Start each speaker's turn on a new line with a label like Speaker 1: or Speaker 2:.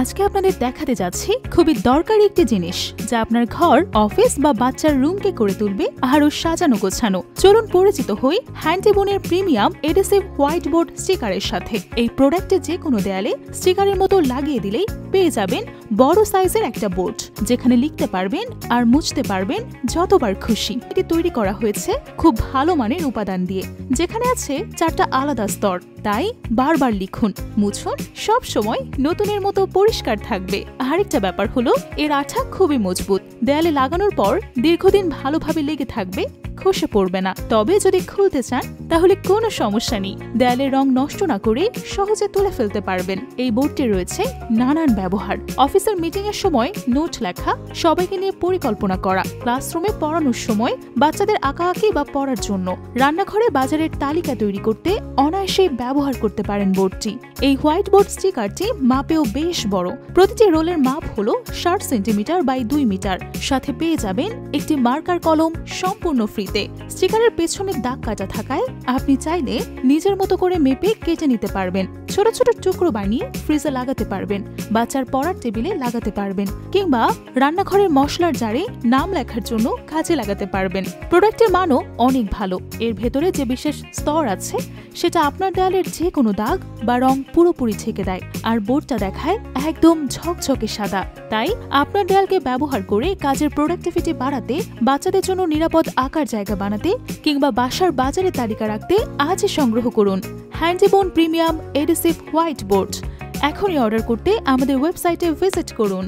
Speaker 1: আজকে আপনাদের দেখাতে যাচ্ছি খুবই দরকারি একটি জিনিস যা আপনার ঘর, অফিস বা বাচ্চার রুমকে করে তুলবে আরো সাজানো গোছানো। চলুন পরিচিত হই হ্যান্ডিবোনের প্রিমিয়াম এডহেসিভ হোয়াইট বোর্ড স্টিকারের সাথে। এই প্রোডাক্টে যে কোনো দেয়ালে স্টিকারের মতো লাগিয়ে দিলেই পেয়ে যাবেন বড় সাইজের একটা বোর্ড, যেখানে লিখতে পারবেন আর মুছতে পারবেন যতবার খুশি। এটি তৈরি করা হয়েছে খুব ভালো মানের উপাদান দিয়ে, যেখানে আছে 4টা আলাদা স্তর। তাই বারবার লিখুন, মুছুন, সব সময় নতুনের মতো পরিষ্কার থাকবে। আরেকটা ব্যাপার হলো এর আঠা খুবই মজবুত, দেয়ালে লাগানোর পর দীর্ঘদিন ভালোভাবে লেগে থাকবে, খসে পড়বে না। তবে যদি খুলতে চান তাহলে কোনো সমস্যা নেই, দেয়ালের রং নষ্ট না করে সহজে তুলে ফেলতে পারবেন। এই বোর্ডটি রয়েছে নানান ব্যবহার: অফিসের মিটিং এর সময় নোট লেখা, সবাইকে নিয়ে পরিকল্পনা করা, ক্লাসরুমে পড়ানোর সময়, বাচ্চাদের আঁকাআঁকি বা পড়ার জন্য, রান্নাঘরে বাজারের তালিকা তৈরি করতে অনায়াসেই ব্যবহার করতে পারেন বোর্ডটি। এই হোয়াইট বোর্ড স্টিকারটি মাপেও বেশ বড়, প্রতিটি রোলের মাপ হলো 60 সেন্টিমিটার বাই 2 মিটার। সাথে পেয়ে যাবেন একটি মার্কার কলম সম্পূর্ণ ফ্রিতে। স্টিকারের পেছনে দাগ কাটা থাকায় আপনি চাইলে নিজের মতো করে মেপে কেটে নিতে পারবেন। ছোট ছোট টুকরো বানিয়ে ফ্রিজে লাগাতে পারবেন, বাচ্চার পড়ার টেবিলে লাগাতে পারবেন, কিংবা রান্নাঘরের মশলার জারে নাম লেখার জন্য কাজে লাগাতে পারবেন। প্রোডাক্টের মানও অনেক ভালো। এর ভেতরে যে বিশেষ স্তর আছে সেটা আপনার দেয়ালের যে কোনো দাগ বা রং পুরোপুরি ছেকে দেয়, আর বোর্ডটা দেখায় একদম ঝকঝকে সাদা। তাই আপনার দেয়ালকে ব্যবহার করে কাজের প্রোডাক্টিভিটি বাড়াতে, বাচ্চাদের জন্য নিরাপদ আঁকার জায়গা বানাতে, কিংবা বাসার বাজারে তালিকা রাখতে আজই সংগ্রহ করুন হ্যান্ডিবোন প্রিমিয়াম এডহেসিভ হোয়াইট বোর্ড। এখনই অর্ডার করতে আমাদের ওয়েবসাইটে ভিজিট করুন।